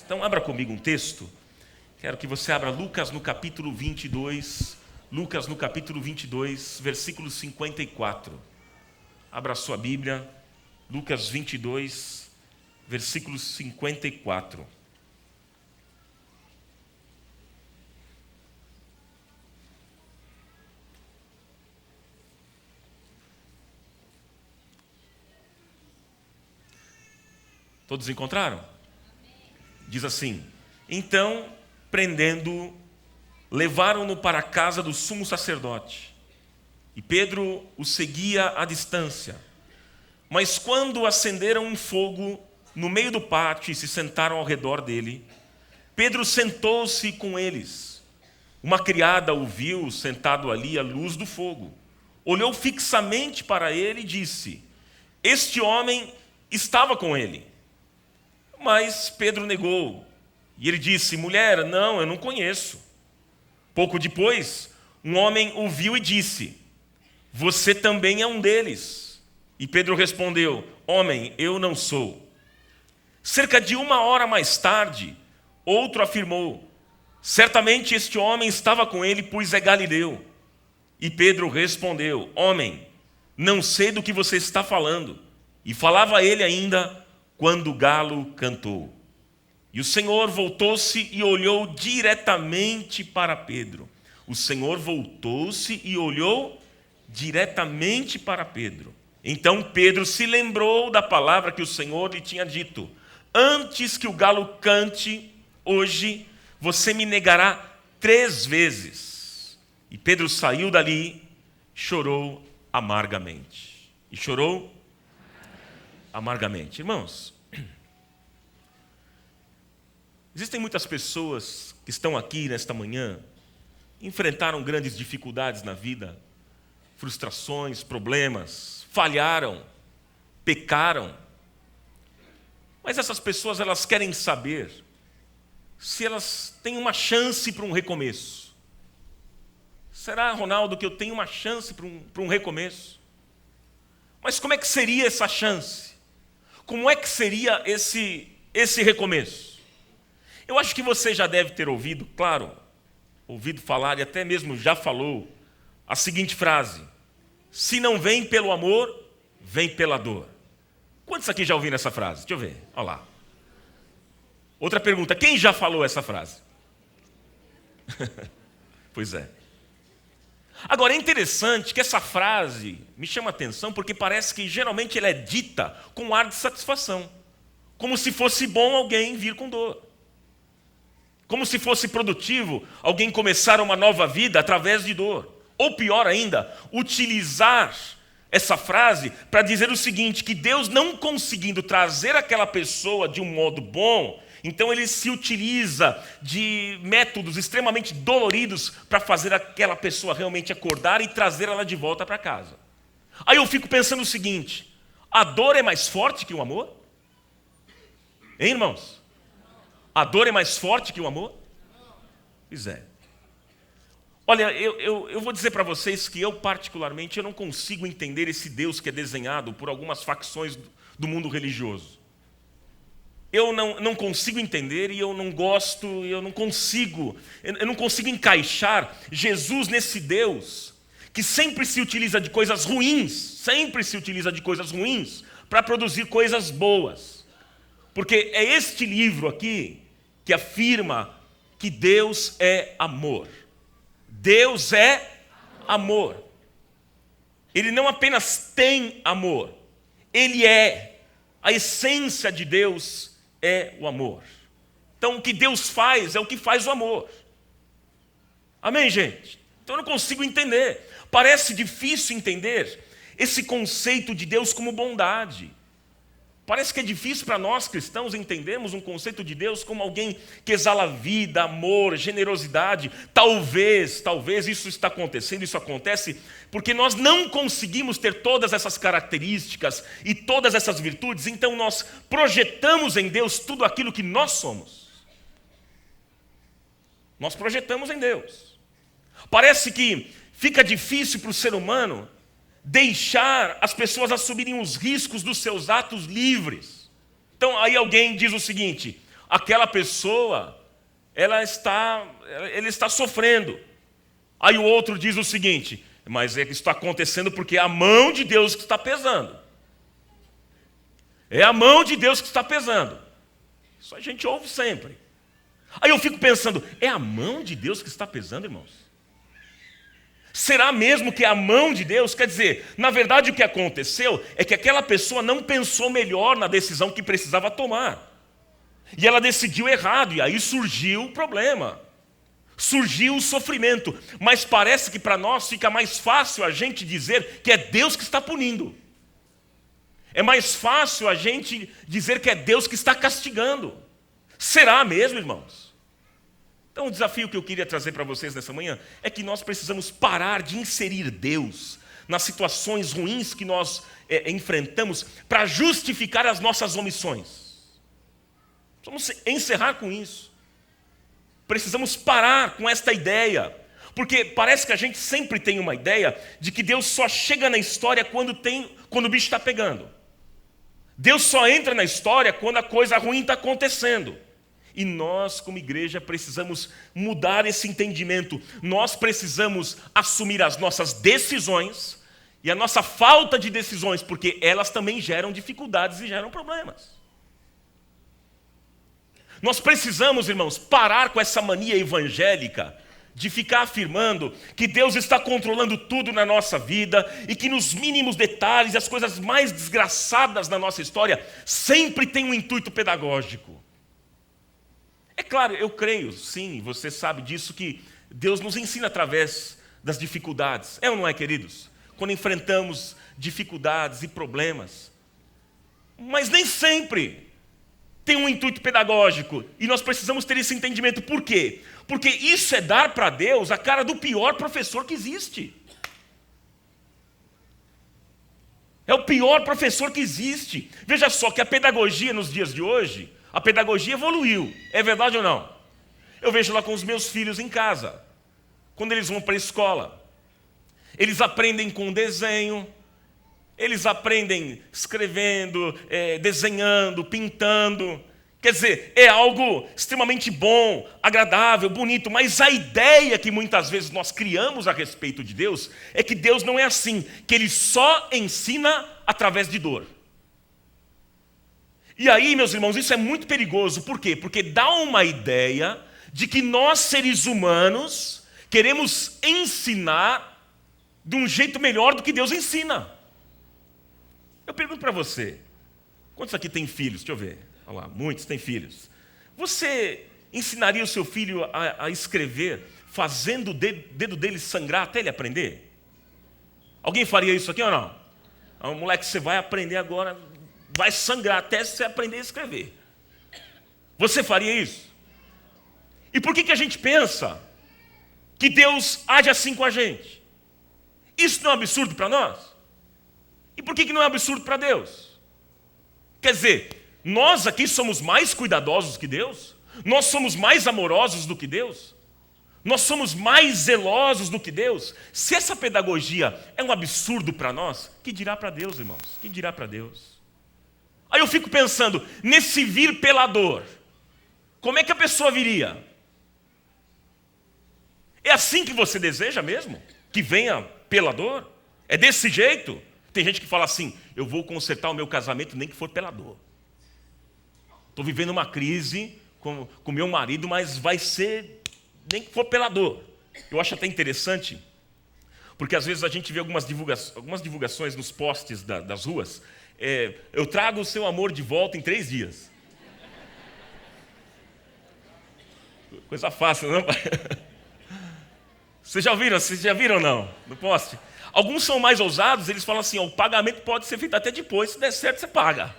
Então abra comigo um texto. Quero que você abra Lucas no capítulo 22. Lucas no capítulo 22, versículo 54. Abra a sua Bíblia. Lucas 22, versículo 54. Todos encontraram? Diz assim: então, prendendo, levaram-no para a casa do sumo sacerdote. E Pedro o seguia à distância. Mas quando acenderam um fogo no meio do pátio e se sentaram ao redor dele, Pedro sentou-se com eles. Uma criada o viu sentado ali à luz do fogo. Olhou fixamente para ele e disse: este homem estava com ele. Mas Pedro negou. E ele disse: mulher, não, eu não conheço. Pouco depois, um homem o viu e disse: você também é um deles. E Pedro respondeu: homem, eu não sou. Cerca de 1 hora mais tarde, outro afirmou: certamente este homem estava com ele, pois é galileu. E Pedro respondeu: homem, não sei do que você está falando. E falava ele ainda quando o galo cantou. E o Senhor voltou-se e olhou diretamente para Pedro. O Senhor voltou-se e olhou diretamente para Pedro. Então Pedro se lembrou da palavra que o Senhor lhe tinha dito: antes que o galo cante, hoje você me negará 3 vezes. E Pedro saiu dali, chorou amargamente. E chorou amargamente. Irmãos, existem muitas pessoas que estão aqui nesta manhã, enfrentaram grandes dificuldades na vida, frustrações, problemas, falharam, pecaram. Mas essas pessoas, elas querem saber se elas têm uma chance para um recomeço. Será, Ronaldo, que eu tenho uma chance para um recomeço? Mas como é que seria essa chance? Como é que seria esse recomeço? Eu acho que você já deve ter ouvido, claro, ouvido falar e até mesmo já falou a seguinte frase: se não vem pelo amor, vem pela dor. Quantos aqui já ouviram essa frase? Deixa eu ver, olha lá. Outra pergunta: quem já falou essa frase? Pois é. Agora, é interessante que essa frase me chama a atenção porque parece que geralmente ela é dita com ar de satisfação. Como se fosse bom alguém vir com dor. Como se fosse produtivo alguém começar uma nova vida através de dor. Ou pior ainda, utilizar essa frase para dizer o seguinte: que Deus, não conseguindo trazer aquela pessoa de um modo bom, então ele se utiliza de métodos extremamente doloridos para fazer aquela pessoa realmente acordar e trazer ela de volta para casa. Aí eu fico pensando o seguinte: a dor é mais forte que o amor? Hein, irmãos? A dor é mais forte que o amor? Pois é. Olha, eu vou dizer para vocês que eu particularmente eu não consigo entender esse Deus que é desenhado por algumas facções do mundo religioso. Eu não consigo entender e eu não gosto, eu não consigo encaixar Jesus nesse Deus que sempre se utiliza de coisas ruins, para produzir coisas boas. Porque é este livro aqui que afirma que Deus é amor. Deus é amor. Ele não apenas tem amor, ele é. A essência de Deus é o amor. Então o que Deus faz é o que faz o amor. Amém, gente? Então eu não consigo entender. Parece difícil entender esse conceito de Deus como bondade. Parece que é difícil para nós cristãos entendermos um conceito de Deus como alguém que exala vida, amor, generosidade. Talvez isso está acontecendo, isso acontece porque nós não conseguimos ter todas essas características e todas essas virtudes, então nós projetamos em Deus tudo aquilo que nós somos. Nós projetamos em Deus. Parece que fica difícil para o ser humano deixar as pessoas assumirem os riscos dos seus atos livres. Então aí alguém diz o seguinte: aquela pessoa, ele está sofrendo. Aí o outro diz o seguinte: mas é que isso está acontecendo porque é a mão de Deus que está pesando. É a mão de Deus que está pesando. Isso a gente ouve sempre. Aí eu fico pensando, é a mão de Deus que está pesando, irmãos? Será mesmo que é a mão de Deus? Quer dizer, na verdade o que aconteceu é que aquela pessoa não pensou melhor na decisão que precisava tomar. E ela decidiu errado, e aí surgiu o problema. Surgiu o sofrimento. Mas parece que para nós fica mais fácil a gente dizer que é Deus que está punindo. É mais fácil a gente dizer que é Deus que está castigando. Será mesmo, irmãos? Então o desafio que eu queria trazer para vocês nessa manhã é que nós precisamos parar de inserir Deus nas situações ruins que nós enfrentamos para justificar as nossas omissões. Vamos encerrar com isso. Precisamos parar com esta ideia, porque parece que a gente sempre tem uma ideia de que Deus só chega na história quando o bicho está pegando. Deus só entra na história quando a coisa ruim está acontecendo. E nós, como igreja, precisamos mudar esse entendimento. Nós precisamos assumir as nossas decisões e a nossa falta de decisões, porque elas também geram dificuldades e geram problemas. Nós precisamos, irmãos, parar com essa mania evangélica de ficar afirmando que Deus está controlando tudo na nossa vida e que nos mínimos detalhes, as coisas mais desgraçadas na nossa história, sempre tem um intuito pedagógico. É claro, eu creio, sim, você sabe disso, que Deus nos ensina através das dificuldades. É ou não é, queridos? Quando enfrentamos dificuldades e problemas. Mas nem sempre tem um intuito pedagógico, e nós precisamos ter esse entendimento. Por quê? Porque isso é dar para Deus a cara do pior professor que existe. É o pior professor que existe. Veja só que a pedagogia nos dias de hoje, a pedagogia evoluiu. É verdade ou não? Eu vejo lá com os meus filhos em casa, quando eles vão para a escola. Eles aprendem com desenho, eles aprendem escrevendo, desenhando, pintando. Quer dizer, é algo extremamente bom, agradável, bonito, mas a ideia que muitas vezes nós criamos a respeito de Deus é que Deus não é assim, que Ele só ensina através de dor. E aí, meus irmãos, isso é muito perigoso. Por quê? Porque dá uma ideia de que nós, seres humanos, queremos ensinar de um jeito melhor do que Deus ensina. Eu pergunto para você, quantos aqui têm filhos? Deixa eu ver. Olha lá, muitos têm filhos. Você ensinaria o seu filho a escrever fazendo o dedo dele sangrar até ele aprender? Alguém faria isso aqui ou não? Ah, moleque, você vai aprender agora, vai sangrar até você aprender a escrever. Você faria isso? E por que a gente pensa que Deus age assim com a gente? Isso não é um absurdo para nós? E por que não é absurdo para Deus? Quer dizer, nós aqui somos mais cuidadosos que Deus? Nós somos mais amorosos do que Deus? Nós somos mais zelosos do que Deus? Se essa pedagogia é um absurdo para nós, que dirá para Deus, irmãos? Que dirá para Deus? Aí eu fico pensando, nesse vir pela dor, como é que a pessoa viria? É assim que você deseja mesmo? Que venha pela dor? É desse jeito? Tem gente que fala assim, eu vou consertar o meu casamento nem que for pela dor. Estou vivendo uma crise com meu marido, mas vai ser nem que for pela dor. Eu acho até interessante, porque às vezes a gente vê algumas divulgações nos postes das ruas. Eu trago o seu amor de volta em 3 dias. Coisa fácil, não? Vocês já viram ou não? No poste? Alguns são mais ousados, eles falam assim, o pagamento pode ser feito até depois, se der certo você paga.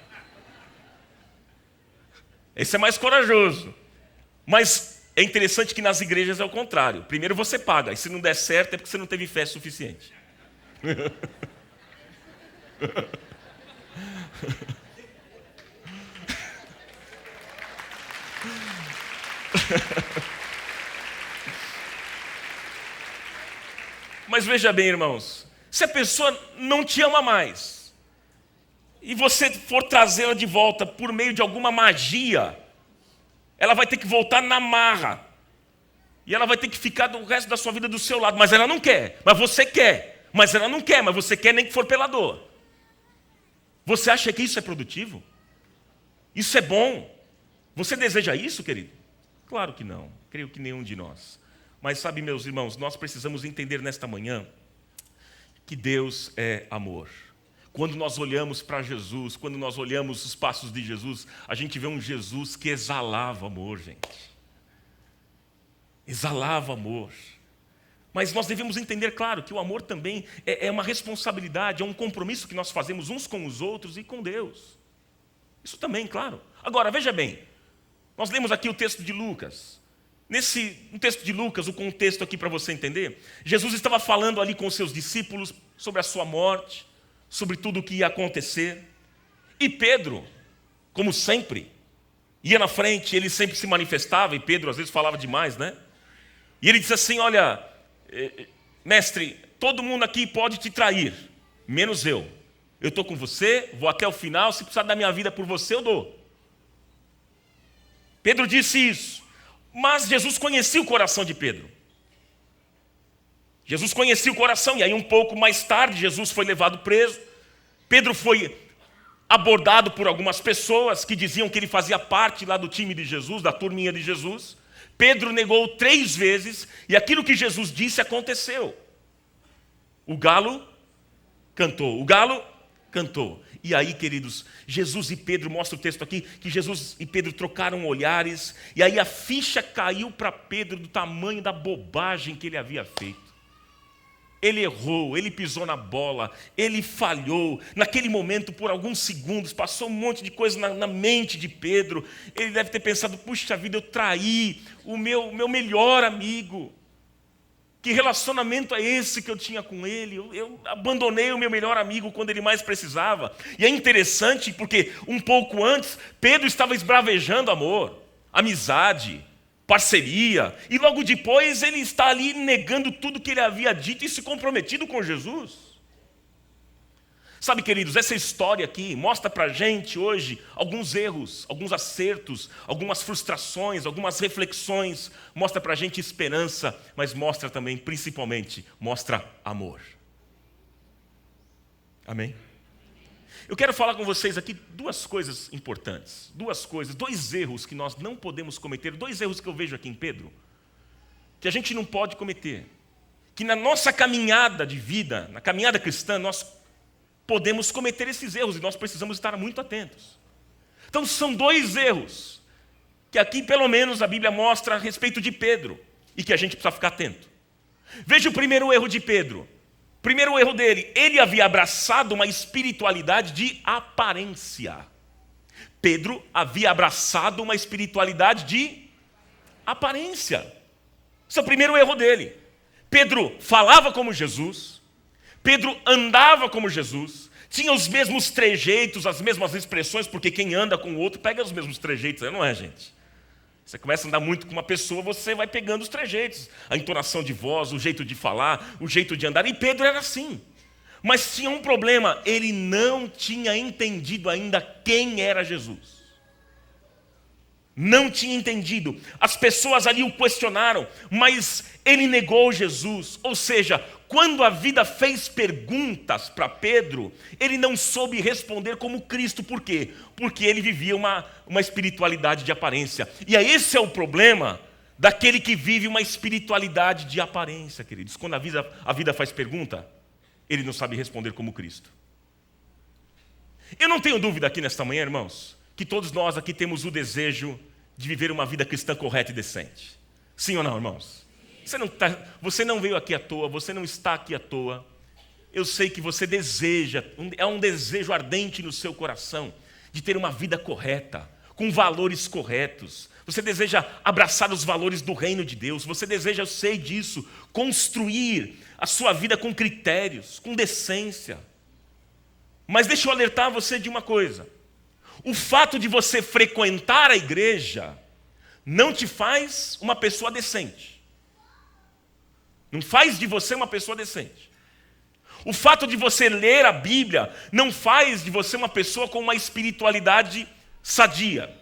Esse é mais corajoso. Mas é interessante que nas igrejas é o contrário. Primeiro você paga, e se não der certo é porque você não teve fé suficiente. Mas veja bem, irmãos, se a pessoa não te ama mais, e você for trazê-la de volta por meio de alguma magia, ela vai ter que voltar na marra. E ela vai ter que ficar o resto da sua vida do seu lado. Mas ela não quer, mas você quer. Mas ela não quer, mas você quer nem que for pela dor. Você acha que isso é produtivo? Isso é bom? Você deseja isso, querido? Claro que não. Creio que nenhum de nós. Mas sabe, meus irmãos, nós precisamos entender nesta manhã que Deus é amor. Quando nós olhamos para Jesus, quando nós olhamos os passos de Jesus, a gente vê um Jesus que exalava amor, gente. Exalava amor. Mas nós devemos entender, claro, que o amor também é uma responsabilidade, é um compromisso que nós fazemos uns com os outros e com Deus. Isso também, claro. Agora, veja bem, nós lemos aqui o texto de Lucas. No texto de Lucas, o contexto aqui para você entender, Jesus estava falando ali com os seus discípulos sobre a sua morte, sobre tudo o que ia acontecer. E Pedro, como sempre, ia na frente, ele sempre se manifestava, e Pedro às vezes falava demais, né? E ele disse assim, olha, mestre, todo mundo aqui pode te trair, menos eu. Eu estou com você, vou até o final, se precisar da minha vida por você, eu dou. Pedro disse isso, mas Jesus conhecia o coração de Pedro. Jesus conhecia o coração, e aí um pouco mais tarde, Jesus foi levado preso. Pedro foi abordado por algumas pessoas que diziam que ele fazia parte lá do time de Jesus, da turminha de Jesus. Pedro negou 3 vezes, e aquilo que Jesus disse aconteceu. O galo cantou, o galo cantou. E aí, queridos, Jesus e Pedro, mostra o texto aqui, que Jesus e Pedro trocaram olhares, e aí a ficha caiu para Pedro do tamanho da bobagem que ele havia feito. Ele errou, ele pisou na bola, ele falhou. Naquele momento, por alguns segundos, passou um monte de coisa na mente de Pedro. Ele deve ter pensado, puxa vida, eu traí o meu melhor amigo. Que relacionamento é esse que eu tinha com ele? Eu abandonei o meu melhor amigo quando ele mais precisava. E é interessante porque um pouco antes, Pedro estava esbravejando amor, amizade, parceria, e logo depois ele está ali negando tudo que ele havia dito e se comprometido com Jesus. Sabe, queridos, essa história aqui mostra para a gente hoje alguns erros, alguns acertos, algumas frustrações, algumas reflexões, mostra para a gente esperança, mas mostra também, principalmente, mostra amor. Amém? Eu quero falar com vocês aqui 2 coisas importantes, 2 erros que nós não podemos cometer, 2 erros que eu vejo aqui em Pedro, que a gente não pode cometer, que na nossa caminhada de vida, na caminhada cristã, nós podemos cometer esses erros e nós precisamos estar muito atentos. Então são 2 erros, que aqui pelo menos a Bíblia mostra a respeito de Pedro, e que a gente precisa ficar atento. Veja o primeiro erro de Pedro. Primeiro erro dele, ele havia abraçado uma espiritualidade de aparência. Pedro havia abraçado uma espiritualidade de aparência. Esse é o primeiro erro dele. Pedro falava como Jesus, Pedro andava como Jesus, tinha os mesmos trejeitos, as mesmas expressões, porque quem anda com o outro pega os mesmos trejeitos, não é, gente? Você começa a andar muito com uma pessoa, você vai pegando os trejeitos, a entonação de voz, o jeito de falar, o jeito de andar. E Pedro era assim. Mas tinha um problema, ele não tinha entendido ainda quem era Jesus. Não tinha entendido. As pessoas ali o questionaram, mas ele negou Jesus. Ou seja, quando a vida fez perguntas para Pedro, ele não soube responder como Cristo. Por quê? Porque ele vivia uma espiritualidade de aparência. E aí esse é o problema daquele que vive uma espiritualidade de aparência, queridos. Quando a vida faz pergunta, ele não sabe responder como Cristo. Eu não tenho dúvida aqui nesta manhã, irmãos, que todos nós aqui temos o desejo de viver uma vida cristã correta e decente. Sim ou não, irmãos? Você não veio aqui à toa, você não está aqui à toa. Eu sei que você deseja, é um desejo ardente no seu coração de ter uma vida correta, com valores corretos. Você deseja abraçar os valores do reino de Deus. Você deseja, eu sei disso, construir a sua vida com critérios, com decência. Mas deixa eu alertar você de uma coisa. O fato de você frequentar a igreja não te faz uma pessoa decente. Não faz de você uma pessoa decente. O fato de você ler a Bíblia não faz de você uma pessoa com uma espiritualidade sadia.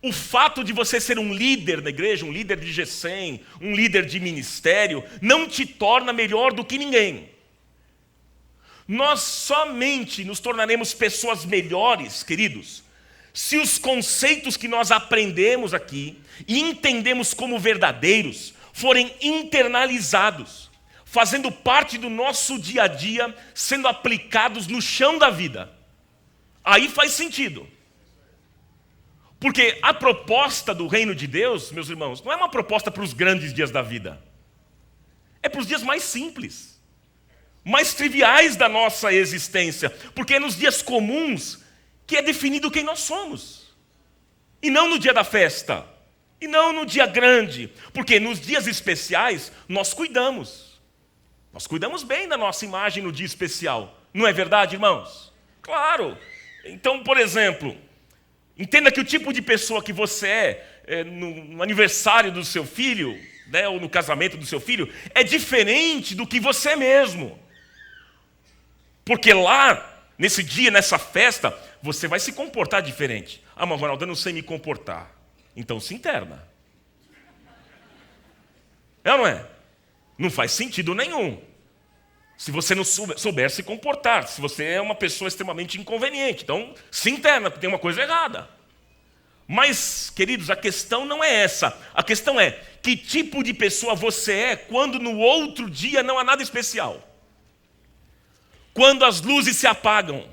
O fato de você ser um líder na igreja, um líder de GECEM, um líder de ministério, não te torna melhor do que ninguém. Nós somente nos tornaremos pessoas melhores, queridos, se os conceitos que nós aprendemos aqui e entendemos como verdadeiros forem internalizados, fazendo parte do nosso dia a dia, sendo aplicados no chão da vida. Aí faz sentido. Porque a proposta do reino de Deus, meus irmãos, não é uma proposta para os grandes dias da vida. É para os dias mais simples, mais triviais da nossa existência. Porque é nos dias comuns que é definido quem nós somos. E não no dia da festa. E não no dia grande. Porque nos dias especiais nós cuidamos. Nós cuidamos bem da nossa imagem no dia especial. Não é verdade, irmãos? Claro. Então, por exemplo, entenda que o tipo de pessoa que você é no aniversário do seu filho, né, ou no casamento do seu filho, é diferente do que você é mesmo. Porque lá, nesse dia, nessa festa, você vai se comportar diferente. Ah, mas Ronaldo, eu não sei me comportar. Então se interna. É ou não é? Não faz sentido nenhum. Se você não souber se comportar, se você é uma pessoa extremamente inconveniente, então se interna, porque tem uma coisa errada. Mas, queridos, a questão não é essa. A questão é que tipo de pessoa você é quando no outro dia não há nada especial. Quando as luzes se apagam.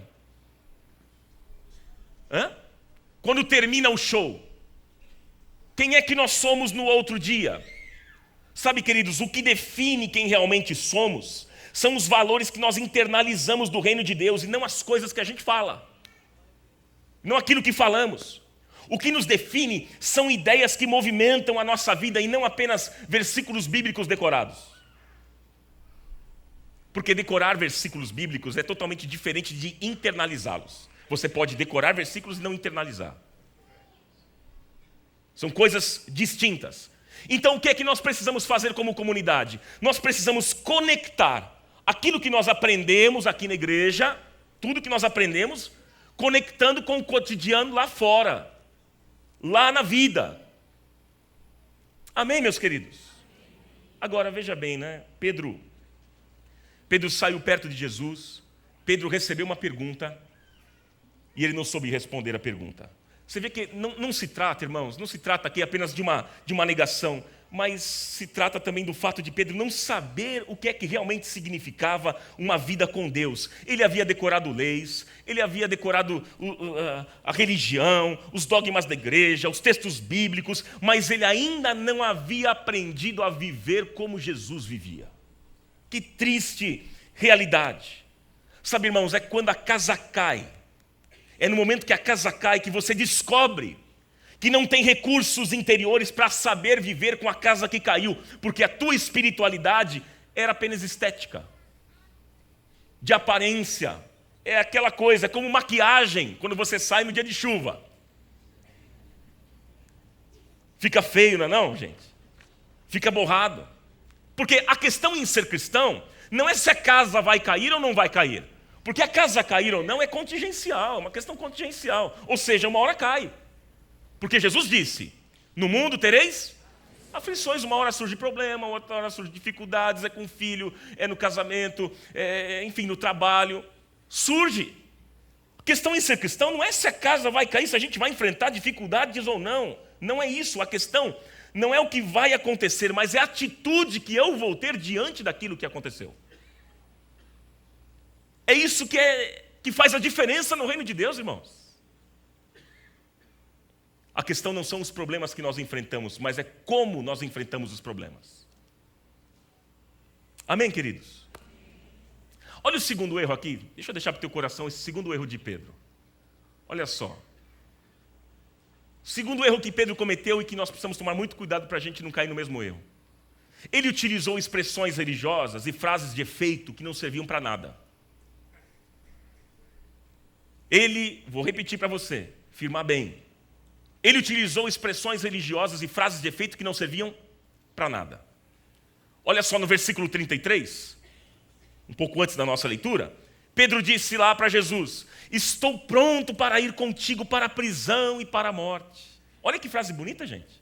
Quando termina o show. Quem é que nós somos no outro dia? Sabe, queridos, o que define quem realmente somos são os valores que nós internalizamos do reino de Deus e não as coisas que a gente fala. Não aquilo que falamos. O que nos define são ideias que movimentam a nossa vida e não apenas versículos bíblicos decorados. Porque decorar versículos bíblicos é totalmente diferente de internalizá-los. Você pode decorar versículos e não internalizar. São coisas distintas. Então, o que é que nós precisamos fazer como comunidade? Nós precisamos conectar aquilo que nós aprendemos aqui na igreja, tudo que nós aprendemos, conectando com o cotidiano lá fora, lá na vida. Amém, meus queridos? Agora, veja bem, né? Pedro saiu perto de Jesus, Pedro recebeu uma pergunta e ele não soube responder a pergunta. Você vê que não se trata, irmãos, não se trata aqui apenas de uma negação, mas se trata também do fato de Pedro não saber o que é que realmente significava uma vida com Deus. Ele havia decorado leis, ele havia decorado a religião, os dogmas da igreja, os textos bíblicos, mas ele ainda não havia aprendido a viver como Jesus vivia. Que triste realidade. Sabe, irmãos, é quando a casa cai. É no momento que a casa cai que você descobre que não tem recursos interiores para saber viver com a casa que caiu, porque a tua espiritualidade era apenas estética, de aparência. É aquela coisa, como maquiagem, quando você sai no dia de chuva. Fica feio, não é não, gente? Fica borrado. Porque a questão em ser cristão não é se a casa vai cair ou não vai cair. Porque a casa cair ou não é contingencial, uma questão contingencial. Ou seja, uma hora cai. Porque Jesus disse, no mundo tereis aflições, uma hora surge problema, outra hora surge dificuldades, é com o filho, é no casamento, enfim, no trabalho. Surge. A questão em ser cristão não é se a casa vai cair, se a gente vai enfrentar dificuldades ou não. Não é isso, a questão não é o que vai acontecer, mas é a atitude que eu vou ter diante daquilo que aconteceu. É isso que faz a diferença no reino de Deus, irmãos. A questão não são os problemas que nós enfrentamos, mas é como nós enfrentamos os problemas. Amém, queridos? Olha o segundo erro aqui. Deixa eu deixar para o teu coração esse segundo erro de Pedro. Olha só. O segundo erro que Pedro cometeu e que nós precisamos tomar muito cuidado para a gente não cair no mesmo erro. Ele utilizou expressões religiosas e frases de efeito que não serviam para nada. Vou repetir para você, firmar bem. Ele utilizou expressões religiosas e frases de efeito que não serviam para nada. Olha só no versículo 33, um pouco antes da nossa leitura, Pedro disse lá para Jesus, estou pronto para ir contigo para a prisão e para a morte. Olha que frase bonita, gente.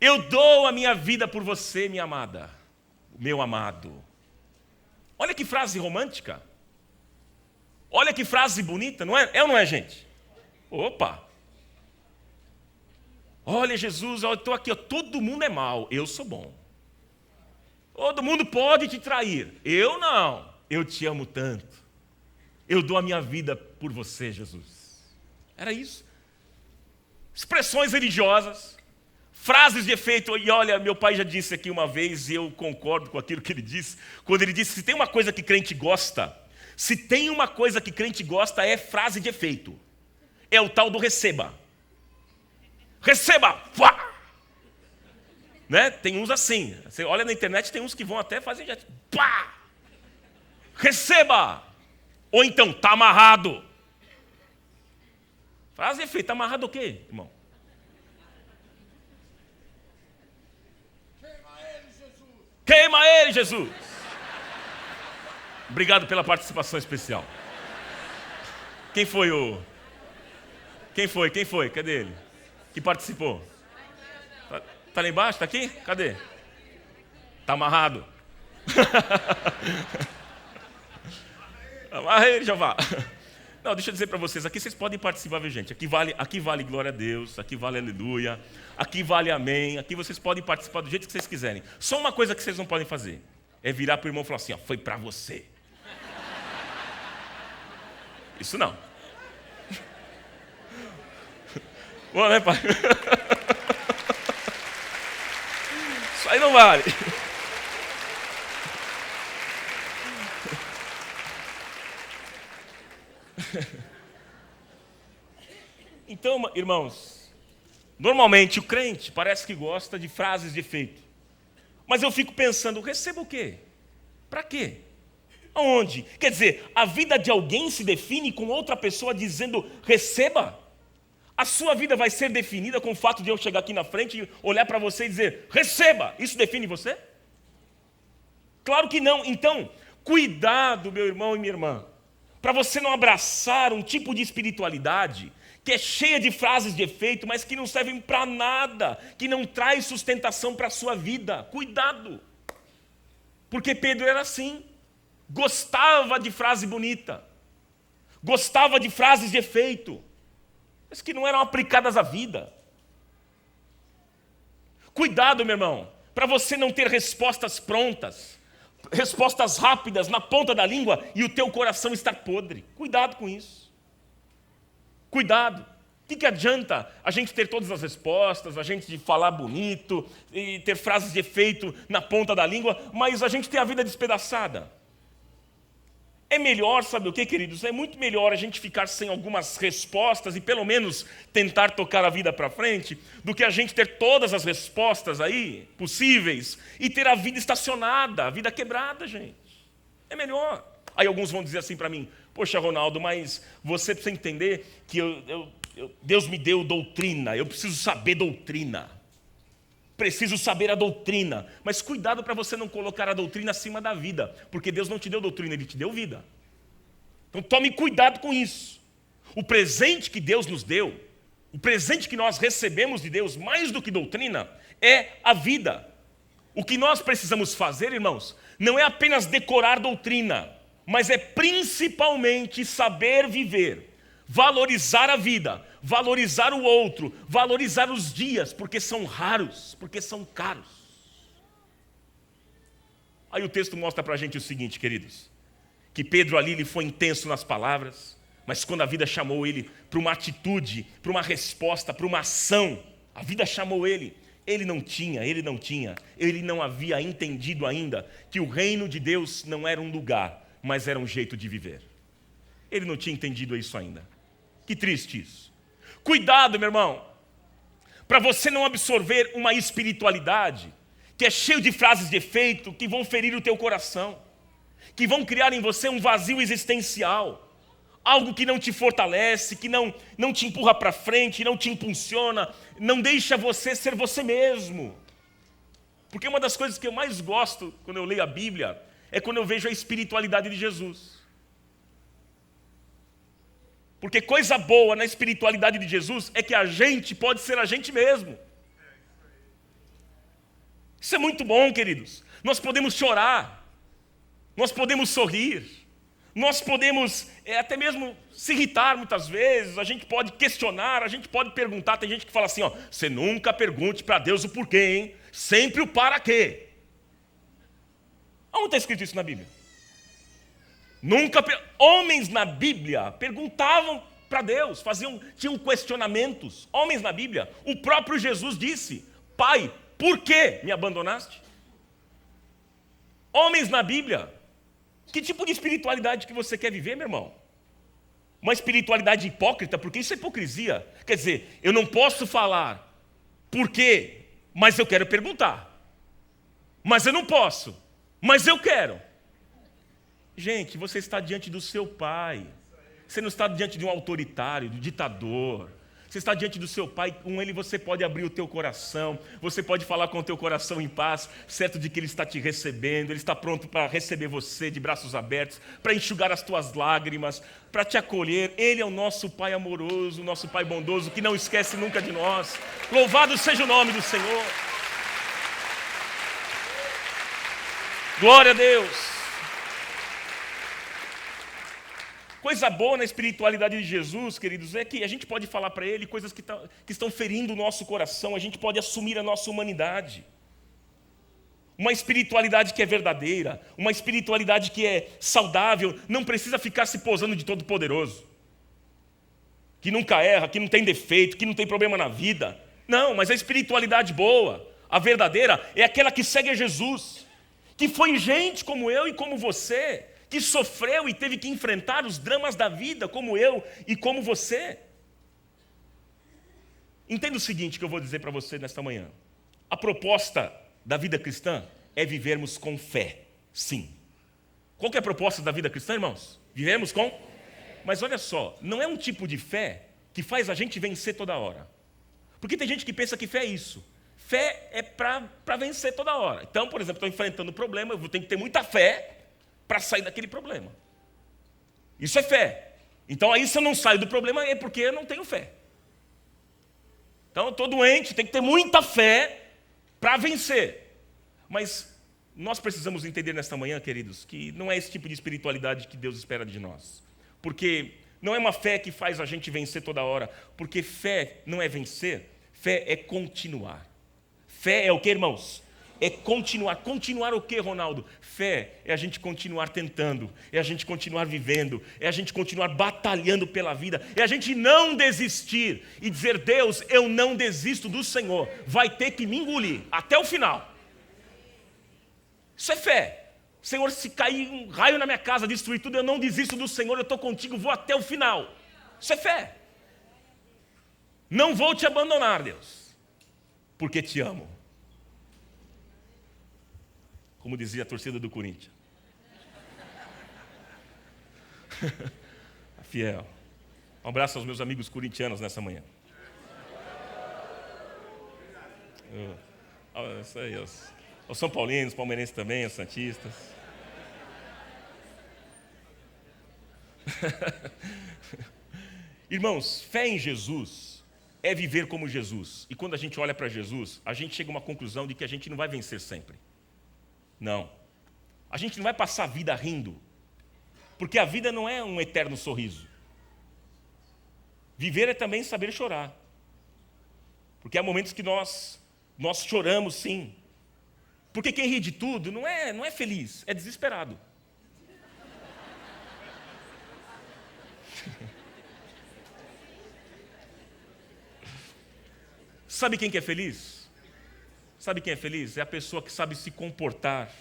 Eu dou a minha vida por você, minha amada, meu amado. Olha que frase romântica. Olha que frase bonita, não é? É ou não é, gente? Opa! Olha, Jesus, eu estou aqui, ó, todo mundo é mau, eu sou bom. Todo mundo pode te trair, eu não. Eu te amo tanto. Eu dou a minha vida por você, Jesus. Era isso. Expressões religiosas, frases de efeito. E olha, meu pai já disse aqui uma vez, e eu concordo com aquilo que ele disse, quando ele disse, se tem uma coisa que crente gosta, é frase de efeito. É o tal do receba. Receba! Pá! Né? Tem uns assim. Você olha na internet, tem uns que vão até fazer... Pá! Receba! Ou então, tá amarrado. Frase de efeito, tá amarrado o quê, irmão? Queima ele, Jesus! Obrigado pela participação especial. Quem foi? Cadê ele? Que participou? Tá lá embaixo? Tá aqui? Cadê? Tá amarrado. Amarra ele, Jeová. Não, deixa eu dizer para vocês, aqui vocês podem participar, viu, gente? Aqui vale glória a Deus, aqui vale aleluia, aqui vale amém, aqui vocês podem participar do jeito que vocês quiserem. Só uma coisa que vocês não podem fazer, é virar para o irmão e falar assim, ó, foi para você. Isso não. Bom, né, pai? Isso aí não vale. Então, irmãos, normalmente o crente parece que gosta de frases de efeito. Mas eu fico pensando, receba o quê? Para quê? Aonde? Quer dizer, a vida de alguém se define com outra pessoa dizendo, receba? A sua vida vai ser definida com o fato de eu chegar aqui na frente e olhar para você e dizer, receba? Isso define você? Claro que não. Então, cuidado, meu irmão e minha irmã, para você não abraçar um tipo de espiritualidade que é cheia de frases de efeito, mas que não servem para nada, que não traz sustentação para a sua vida. Cuidado! Porque Pedro era assim, gostava de frase bonita, gostava de frases de efeito, mas que não eram aplicadas à vida. Cuidado, meu irmão, para você não ter respostas prontas, respostas rápidas na ponta da língua e o teu coração estar podre. Cuidado com isso. Cuidado. O que adianta a gente ter todas as respostas, a gente falar bonito, e ter frases de efeito na ponta da língua, mas a gente ter a vida despedaçada? É melhor, sabe o que, queridos? É muito melhor a gente ficar sem algumas respostas e pelo menos tentar tocar a vida para frente, do que a gente ter todas as respostas aí possíveis e ter a vida estacionada, a vida quebrada, gente. É melhor. Aí alguns vão dizer assim para mim, poxa, Ronaldo, mas você precisa entender que Deus me deu doutrina, eu preciso saber doutrina. Preciso saber a doutrina. Mas cuidado para você não colocar a doutrina acima da vida, porque Deus não te deu doutrina, Ele te deu vida. Então tome cuidado com isso. O presente que Deus nos deu, o presente que nós recebemos de Deus, mais do que doutrina, é a vida. O que nós precisamos fazer, irmãos, não é apenas decorar doutrina, mas é principalmente saber viver, valorizar a vida, valorizar o outro, valorizar os dias, porque são raros, porque são caros. Aí o texto mostra para a gente o seguinte, queridos, que Pedro ali ele foi intenso nas palavras, mas quando a vida chamou ele para uma atitude, para uma resposta, para uma ação, a vida chamou ele não havia entendido ainda que o reino de Deus não era um lugar, mas era um jeito de viver. Ele não tinha entendido isso ainda. Que triste isso. Cuidado, meu irmão, para você não absorver uma espiritualidade que é cheio de frases de efeito que vão ferir o teu coração, que vão criar em você um vazio existencial, algo que não te fortalece, que não te empurra para frente, não te impulsiona, não deixa você ser você mesmo. Porque uma das coisas que eu mais gosto quando eu leio a Bíblia é quando eu vejo a espiritualidade de Jesus. Porque coisa boa na espiritualidade de Jesus é que a gente pode ser a gente mesmo. Isso é muito bom, queridos. Nós podemos chorar, nós podemos sorrir, nós podemos até mesmo se irritar muitas vezes, a gente pode questionar, a gente pode perguntar. Tem gente que fala assim, ó, você nunca pergunte para Deus o porquê, hein? Sempre o para quê. Onde está escrito isso na Bíblia? Homens na Bíblia perguntavam para Deus, tinham questionamentos. Homens na Bíblia, o próprio Jesus disse, Pai, por que me abandonaste? Homens na Bíblia, que tipo de espiritualidade que você quer viver, meu irmão? Uma espiritualidade hipócrita, porque isso é hipocrisia. Quer dizer, eu não posso falar por quê, mas eu quero perguntar. Mas eu não posso, mas eu quero. Gente, você está diante do seu pai. Você não está diante de um autoritário, de um ditador. Você está diante do seu pai, com ele você pode abrir o teu coração, você pode falar com o teu coração em paz, certo de que ele está te recebendo, ele está pronto para receber você de braços abertos, para enxugar as tuas lágrimas, para te acolher. Ele é o nosso Pai amoroso, o nosso Pai bondoso, que não esquece nunca de nós. Louvado seja o nome do Senhor. Glória a Deus. Coisa boa na espiritualidade de Jesus, queridos, é que a gente pode falar para Ele coisas que estão ferindo o nosso coração, a gente pode assumir a nossa humanidade. Uma espiritualidade que é verdadeira, uma espiritualidade que é saudável, não precisa ficar se posando de todo poderoso, que nunca erra, que não tem defeito, que não tem problema na vida. Não, mas a espiritualidade boa, a verdadeira, é aquela que segue a Jesus, que foi gente como eu e como você, que sofreu e teve que enfrentar os dramas da vida, como eu e como você. Entenda o seguinte que eu vou dizer para você nesta manhã. A proposta da vida cristã é vivermos com fé, sim. Qual que é a proposta da vida cristã, irmãos? Vivermos com? Mas olha só, não é um tipo de fé que faz a gente vencer toda hora. Porque tem gente que pensa que fé é isso. Fé é para vencer toda hora. Então, por exemplo, estou enfrentando um problema, eu vou ter que ter muita fé para sair daquele problema. Isso é fé. Então aí se eu não saio do problema é porque eu não tenho fé. Então eu estou doente, tem que ter muita fé para vencer. Mas nós precisamos entender nesta manhã, queridos, que não é esse tipo de espiritualidade que Deus espera de nós. Porque não é uma fé que faz a gente vencer toda hora. Porque fé não é vencer, fé é continuar. Fé é o que, irmãos? É continuar. Continuar o que, Ronaldo? Fé é a gente continuar tentando, é a gente continuar vivendo, é a gente continuar batalhando pela vida, é a gente não desistir e dizer, Deus, eu não desisto do Senhor, vai ter que me engolir até o final. Isso é fé. Senhor, se cair um raio na minha casa, destruir tudo, eu não desisto do Senhor, eu estou contigo, vou até o final. Isso é fé. Não vou te abandonar, Deus, porque te amo. Como dizia a torcida do Corinthians. Fiel. Um abraço aos meus amigos corintianos nessa manhã. Isso aí, os São Paulinos, palmeirenses também, os santistas. Irmãos, fé em Jesus é viver como Jesus. E quando a gente olha para Jesus, a gente chega a uma conclusão de que a gente não vai vencer sempre. Não. A gente não vai passar a vida rindo, porque a vida não é um eterno sorriso. Viver é também saber chorar. Porque há momentos que nós choramos, sim. Porque quem ri de tudo não é feliz, é desesperado. Sabe quem que é feliz? Sabe quem é feliz? É a pessoa que sabe se comportar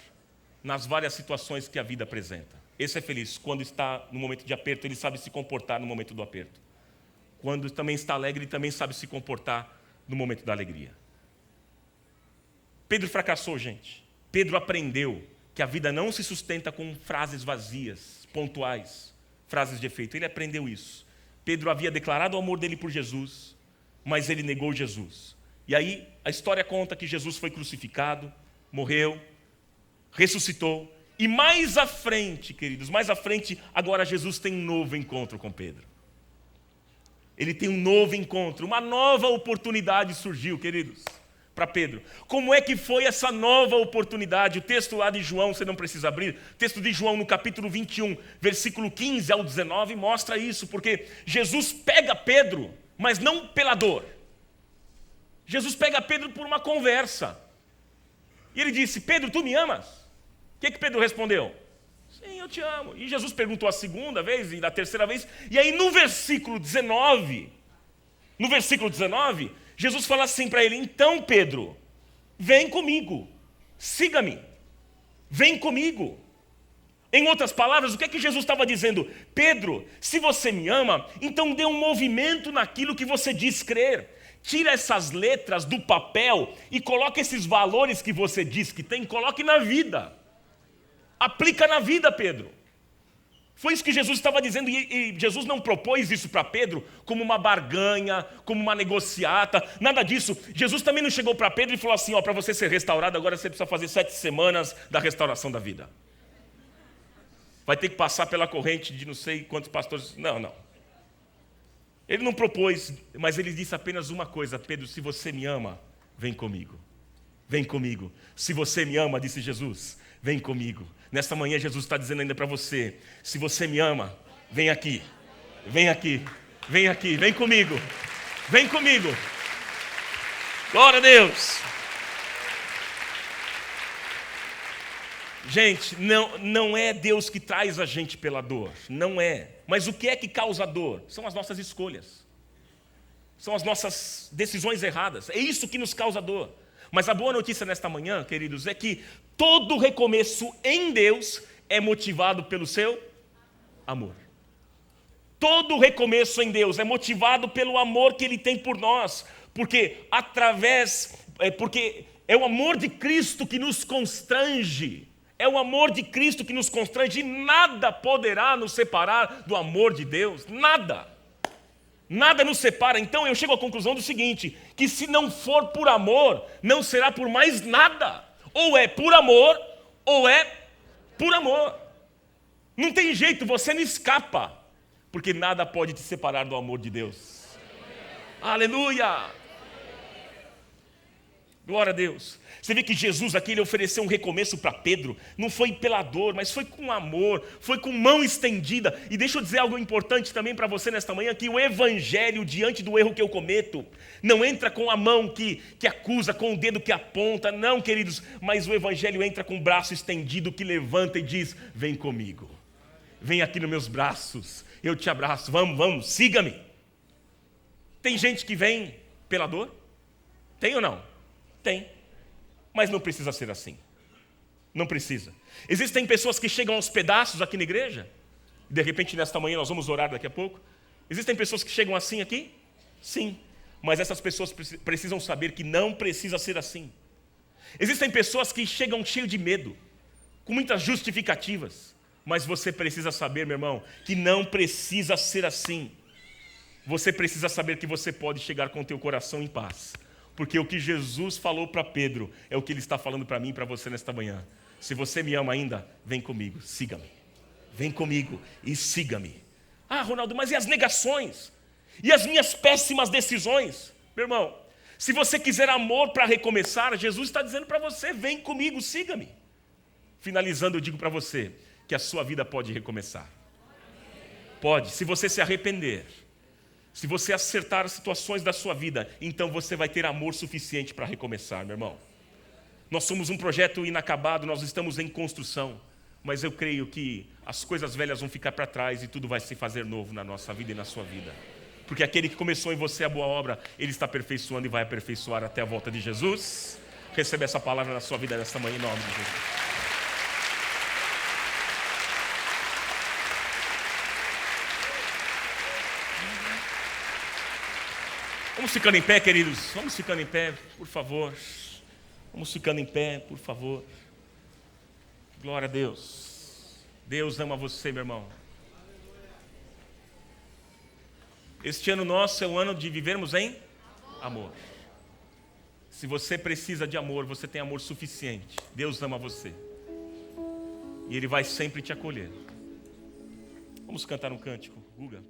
nas várias situações que a vida apresenta. Esse é feliz. Quando está no momento de aperto, ele sabe se comportar no momento do aperto. Quando também está alegre, ele também sabe se comportar no momento da alegria. Pedro fracassou, gente. Pedro aprendeu que a vida não se sustenta com frases vazias, pontuais, frases de efeito. Ele aprendeu isso. Pedro havia declarado o amor dele por Jesus, mas ele negou Jesus. E aí a história conta que Jesus foi crucificado, morreu, ressuscitou. E mais à frente, queridos, mais à frente, agora Jesus tem um novo encontro com Pedro. Ele tem um novo encontro, uma nova oportunidade surgiu, queridos, para Pedro. Como é que foi essa nova oportunidade? O texto lá de João, você não precisa abrir, o texto de João no capítulo 21, versículo 15 ao 19, mostra isso, porque Jesus pega Pedro, mas não pela dor. Jesus pega Pedro por uma conversa. E ele disse: Pedro, tu me amas? O que Pedro respondeu? Sim, eu te amo. E Jesus perguntou a segunda vez e a terceira vez. E aí no versículo 19, Jesus fala assim para ele: então Pedro, vem comigo, siga-me, vem comigo. Em outras palavras, o que é que Jesus estava dizendo? Pedro, se você me ama, então dê um movimento naquilo que você diz crer. Tira essas letras do papel e coloque esses valores que você diz que tem, coloque na vida. Aplica na vida, Pedro. Foi isso que Jesus estava dizendo, e Jesus não propôs isso para Pedro como uma barganha, como uma negociata, nada disso. Jesus também não chegou para Pedro e falou assim: para você ser restaurado, agora você precisa fazer 7 semanas da restauração da vida. Vai ter que passar pela corrente de não sei quantos pastores. Não. Ele não propôs, mas ele disse apenas uma coisa: Pedro, se você me ama, vem comigo. Vem comigo. Se você me ama, disse Jesus, vem comigo. Nesta manhã Jesus está dizendo ainda para você: se você me ama, vem aqui. Vem aqui. Vem aqui. Vem comigo. Vem comigo. Glória a Deus. Gente, não é Deus que traz a gente pela dor, não é. Mas o que é que causa dor? São as nossas escolhas. São as nossas decisões erradas. É isso que nos causa dor. Mas a boa notícia nesta manhã, queridos, é que todo recomeço em Deus é motivado pelo seu amor. Todo recomeço em Deus é motivado pelo amor que Ele tem por nós. Porque é o amor de Cristo que nos constrange. É o amor de Cristo que nos constrange, e nada poderá nos separar do amor de Deus, nada. Nada nos separa. Então eu chego à conclusão do seguinte: que se não for por amor, não será por mais nada. Ou é por amor, ou é por amor. Não tem jeito, você não escapa, porque nada pode te separar do amor de Deus. Aleluia! Glória a Deus. Você vê que Jesus aqui, ele ofereceu um recomeço para Pedro. Não foi pela dor, mas foi com amor, foi com mão estendida. E deixa eu dizer algo importante também para você nesta manhã, que o evangelho, diante do erro que eu cometo, não entra com a mão que acusa, com o dedo que aponta, não, queridos, mas o evangelho entra com o braço estendido que levanta e diz: vem comigo, vem aqui nos meus braços, eu te abraço, vamos, siga-me. Tem gente que vem pela dor? Tem ou não? Tem. Mas não precisa ser assim. Não precisa. Existem pessoas que chegam aos pedaços aqui na igreja. De repente, nesta manhã, nós vamos orar daqui a pouco. Existem pessoas que chegam assim aqui? Sim. Mas essas pessoas precisam saber que não precisa ser assim. Existem pessoas que chegam cheias de medo, com muitas justificativas. Mas você precisa saber, meu irmão, que não precisa ser assim. Você precisa saber que você pode chegar com o teu coração em paz. Porque o que Jesus falou para Pedro é o que Ele está falando para mim e para você nesta manhã. Se você me ama ainda, vem comigo, siga-me. Vem comigo e siga-me. Ah, Ronaldo, mas e as negações? E as minhas péssimas decisões? Meu irmão, se você quiser amor para recomeçar, Jesus está dizendo para você: vem comigo, siga-me. Finalizando, eu digo para você que a sua vida pode recomeçar. Pode, se você se arrepender. Se você acertar as situações da sua vida, então você vai ter amor suficiente para recomeçar, meu irmão. Nós somos um projeto inacabado, nós estamos em construção, mas eu creio que as coisas velhas vão ficar para trás e tudo vai se fazer novo na nossa vida e na sua vida. Porque aquele que começou em você a boa obra, Ele está aperfeiçoando e vai aperfeiçoar até a volta de Jesus. Receba essa palavra na sua vida nesta manhã, em nome de Jesus. Vamos ficando em pé, queridos. Vamos ficando em pé, por favor. Vamos ficando em pé, por favor. Glória a Deus. Deus ama você, meu irmão. Este ano nosso é o ano de vivermos em amor. Se você precisa de amor, você tem amor suficiente. Deus ama você. E Ele vai sempre te acolher. Vamos cantar um cântico, Guga.